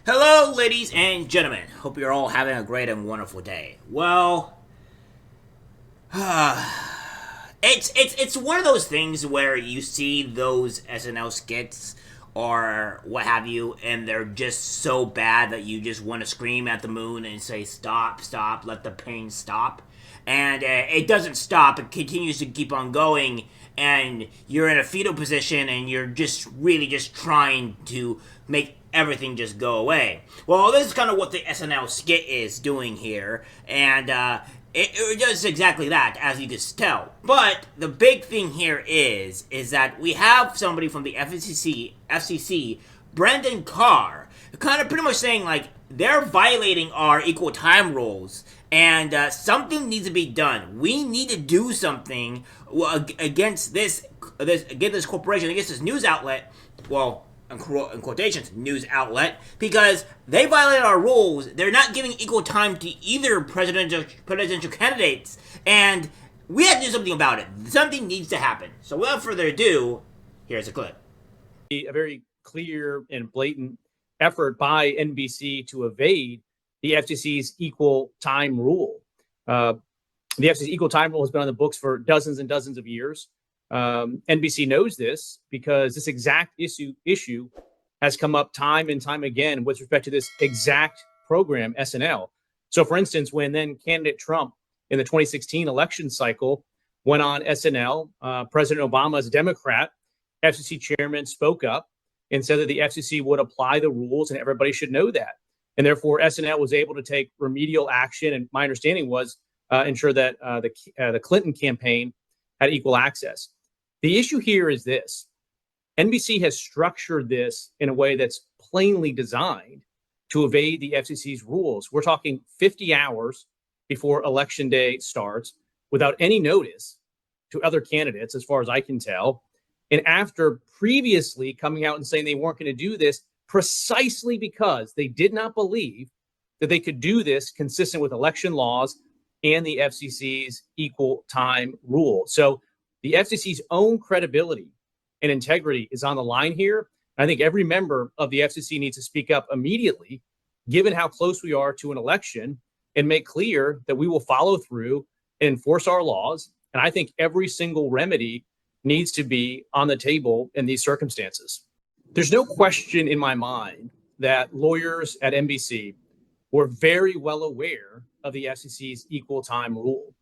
Hello, ladies and gentlemen. Hope you're all having a great and wonderful day. Well, it's one of those things where you see those SNL skits or what have you, and they're just so bad that you just want to scream at the moon and say, "Stop, stop, let the pain stop." And it doesn't stop; it continues to keep on going, and you're in a fetal position, and you're just really just trying to make everything just go away. Well, this is kind of what the SNL skit is doing here, and it does exactly that, as you can tell. But the big thing here is that we have somebody from the FCC, Brendan Carr, kind of pretty much saying like they're violating our equal time rules, and something needs to be done. We need to do something against this corporation, against this news outlet. Well, in quotations, news outlet, because they violated our rules. They're not giving equal time to either presidential candidates, and we have to do something about it. Something needs to happen. So without further ado, here's a clip. A very clear and blatant effort by NBC to evade the FCC's equal time rule. The FCC's equal time rule has been on the books for dozens and dozens of years. NBC knows this because this exact issue has come up time and time again with respect to this exact program, SNL. So, for instance, when then candidate Trump in the 2016 election cycle went on SNL, President Obama, as a Democrat, FCC chairman, spoke up and said that the FCC would apply the rules and everybody should know that. And therefore, SNL was able to take remedial action. And my understanding was ensure that the Clinton campaign had equal access. The issue here is this. NBC has structured this in a way that's plainly designed to evade the FCC's rules. We're talking 50 hours before election day starts without any notice to other candidates, as far as I can tell. And after previously coming out and saying they weren't going to do this precisely because they did not believe that they could do this consistent with election laws and the FCC's equal time rule. So the FCC's own credibility and integrity is on the line here. I think every member of the FCC needs to speak up immediately, given how close we are to an election, and make clear that we will follow through and enforce our laws. And I think every single remedy needs to be on the table in these circumstances. There's no question in my mind that lawyers at NBC were very well aware of the FCC's equal time rule.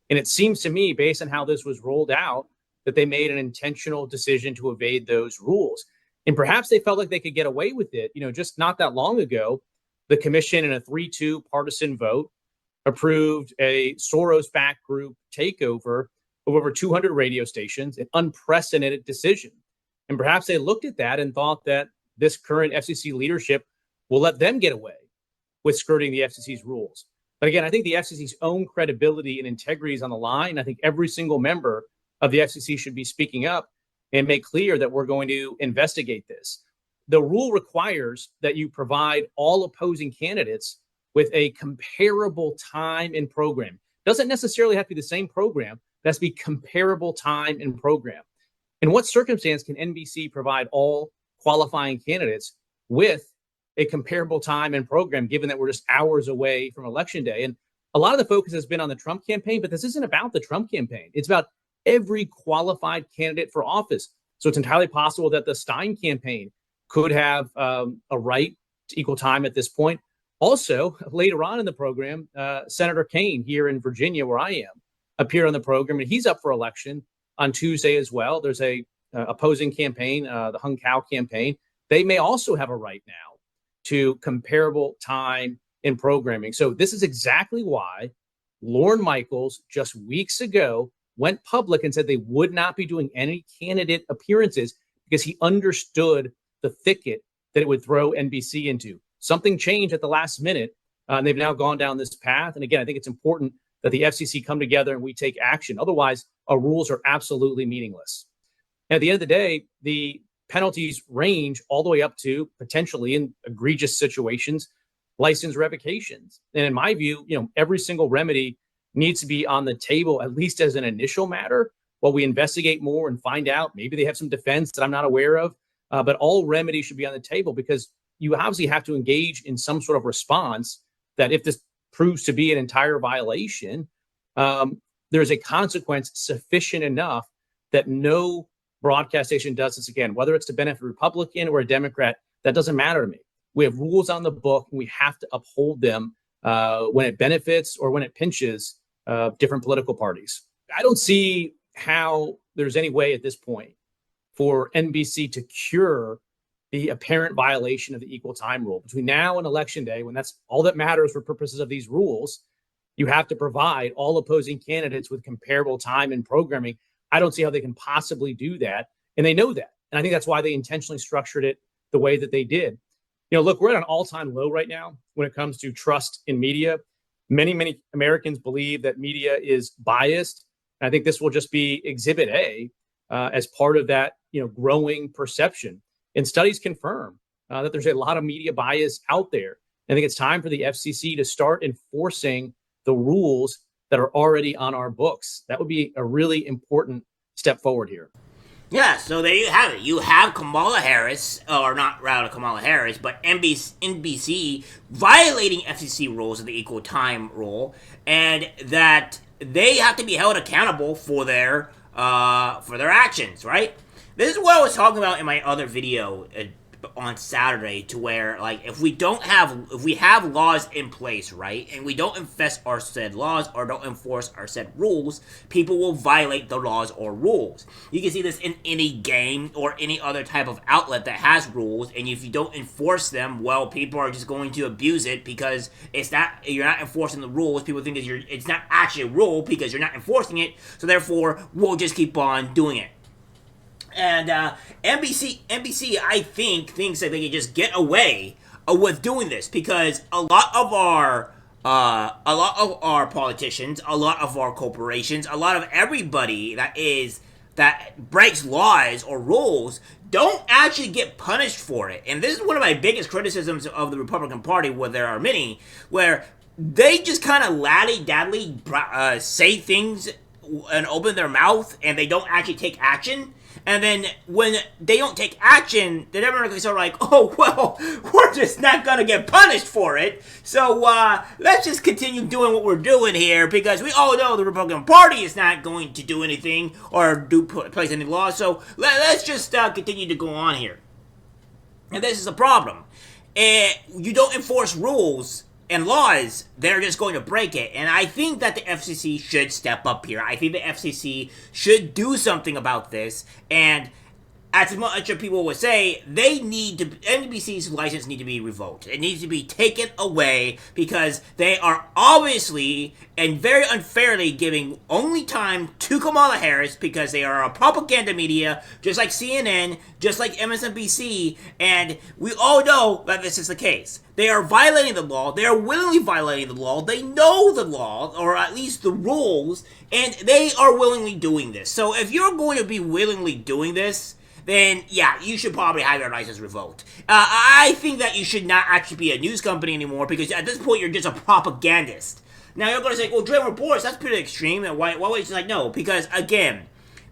And it seems to me, based on how this was rolled out, that they made an intentional decision to evade those rules. And perhaps they felt like they could get away with it. Just not that long ago, the commission in a 3-2 partisan vote approved a Soros-backed group takeover of over 200 radio stations, an unprecedented decision. And perhaps they looked at that and thought that this current FCC leadership will let them get away with skirting the FCC's rules. But again, I think the FCC's own credibility and integrity is on the line. I think every single member of the FCC should be speaking up and make clear that we're going to investigate this. The rule requires that you provide all opposing candidates with a comparable time and program. It doesn't necessarily have to be the same program. It has to be comparable time and program. In what circumstance can NBC provide all qualifying candidates with a comparable time and program, given that we're just hours away from election day? And a lot of the focus has been on the Trump campaign, but this isn't about the Trump campaign. It's about every qualified candidate for office. So it's entirely possible that the Stein campaign could have a right to equal time at this point. Also, later on in the program, Senator Kaine here in Virginia, where I am, appeared on the program, and he's up for election on Tuesday as well. There's a opposing campaign, the Hung Cow campaign. They may also have a right now to comparable time in programming. So this is exactly why Lorne Michaels just weeks ago went public and said they would not be doing any candidate appearances because he understood the thicket that it would throw NBC into. Something changed at the last minute, and they've now gone down this path. And again, I think it's important that the FCC come together and we take action. Otherwise, our rules are absolutely meaningless. And at the end of the day, the penalties range all the way up to, potentially in egregious situations, license revocations. And in my view, every single remedy needs to be on the table, at least as an initial matter, while we investigate more and find out. Maybe they have some defense that I'm not aware of, but all remedies should be on the table, because you obviously have to engage in some sort of response that if this proves to be an entire violation, there's a consequence sufficient enough that no broadcast station does this again, whether it's to benefit a Republican or a Democrat. That doesn't matter to me. We have rules on the book, and we have to uphold them when it benefits or when it pinches different political parties. I don't see how there's any way at this point for NBC to cure the apparent violation of the equal time rule. Between now and Election Day, when that's all that matters for purposes of these rules, you have to provide all opposing candidates with comparable time and programming. I don't see how they can possibly do that, and they know that. And I think that's why they intentionally structured it the way that they did. Look, we're at an all-time low right now when it comes to trust in media. Many Americans believe that media is biased. And I think this will just be Exhibit A as part of that, growing perception. And studies confirm that there's a lot of media bias out there. I think it's time for the FCC to start enforcing the rules that are already on our books. That would be a really important step forward here. Yeah, so there you have it. You have Kamala Harris, or not rather Kamala Harris, but NBC violating FCC rules of the equal time rule, and that they have to be held accountable for their actions, right? This is what I was talking about in my other video on Saturday, to where, like, if we have laws in place, right, and we don't enforce our said laws or don't enforce our said rules, people will violate the laws or rules. You can see this in any game or any other type of outlet that has rules, and if you don't enforce them, well, people are just going to abuse it because you're not enforcing the rules. People think that it's not actually a rule because you're not enforcing it, so therefore we'll just keep on doing it. And NBC, I think, thinks that they can just get away with doing this because a lot of our politicians, a lot of our corporations, a lot of everybody that breaks laws or rules don't actually get punished for it. And this is one of my biggest criticisms of the Republican Party, where there are many, where they just kind of laddy-daddly say things and open their mouth, and they don't actually take action. And then when they don't take action, then everyone's sort of like, oh, well, we're just not going to get punished for it. So let's just continue doing what we're doing here because we all know the Republican Party is not going to do anything or place any laws. So let's just continue to go on here. And this is a problem. You don't enforce rules and laws, they're just going to break it. And I think that the FCC should step up here. I think the FCC should do something about this. And as much as people would say, NBC's license needs to be revoked. It needs to be taken away because they are obviously and very unfairly giving only time to Kamala Harris because they are a propaganda media, just like CNN, just like MSNBC, and we all know that this is the case. They are violating the law. They are willingly violating the law. They know the law, or at least the rules, and they are willingly doing this. So if you're going to be willingly doing this, then yeah, you should probably have your license revoked. I think that you should not actually be a news company anymore because at this point you're just a propagandist. Now you're going to say, well, JMReports, that's pretty extreme. And why would you like, no? Because again,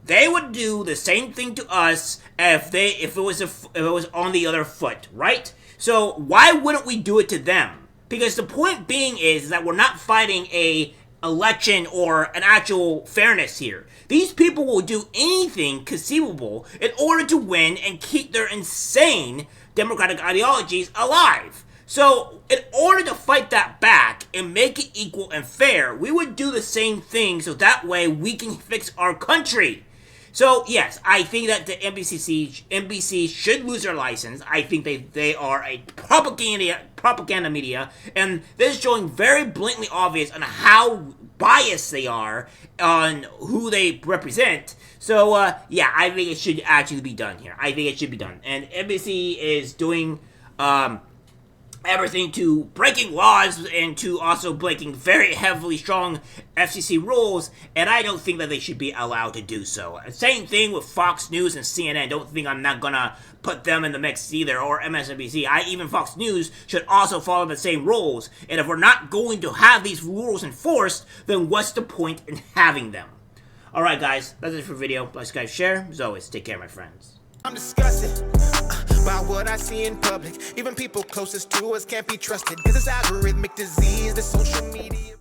they would do the same thing to us if it was on the other foot, right? So why wouldn't we do it to them? Because the point being is that we're not fighting a election or an actual fairness here. These people will do anything conceivable in order to win and keep their insane democratic ideologies alive. So in order to fight that back and make it equal and fair, we would do the same thing so that way we can fix our country. So yes, I think that the NBC should lose their license. I think they are a propaganda media, and this is showing very blatantly obvious on how biased they are on who they represent. So yeah, I think it should actually be done here. I think it should be done, and NBC is doing everything to breaking laws and to also breaking very heavily strong FCC rules, and I don't think that they should be allowed to do so. Same thing with Fox News and CNN. Don't think I'm not gonna put them in the mix either, or MSNBC. Even Fox News should also follow the same rules, and if we're not going to have these rules enforced, then what's the point in having them? Alright guys, that's it for the video. Like, subscribe, share. As always, take care my friends. I'm discussing by what I see in public. Even people closest to us can't be trusted. Cause it's algorithmic disease, the social media.